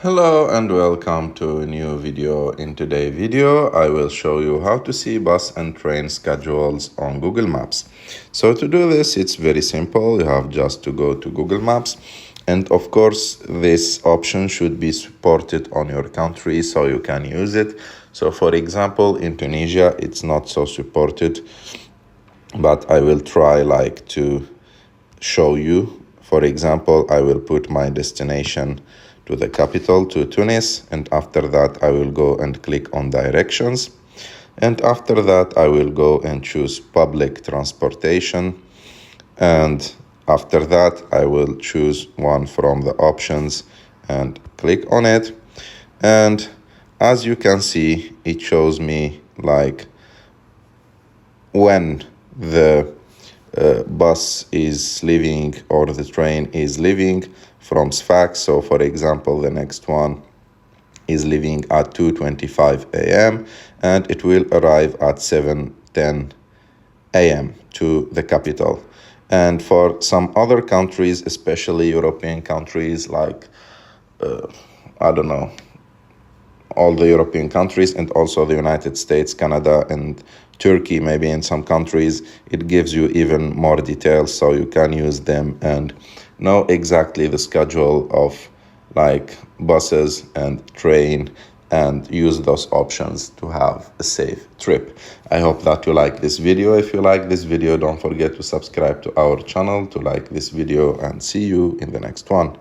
Hello and welcome to a new video. In today's video, I will show you how to see bus and train schedules on Google Maps. So to do this, it's very simple. You have just to go to Google Maps. And of course, this option should be supported on your country so you can use it. So for example, in Tunisia, it's not so supported, but I will try to show you. For example, I will put my destination to the capital, to Tunis, and after that I will go and click on directions, and after that I will go and choose public transportation, and after that I will choose one from the options and click on it. And as you can see, it shows me when the bus is leaving or the train is leaving from Sfax. So for example, the next one is leaving at 2:25 a.m. and it will arrive at 7:10 a.m. to the capital. And for some other countries, especially European countries I don't know, all the European countries and also the United States, Canada, and Turkey, maybe in some countries, it gives you even more details so you can use them and know exactly the schedule of buses and train and use those options to have a safe trip. I hope that you like this video. If you like this video, don't forget to subscribe to our channel, to like this video, and see you in the next one.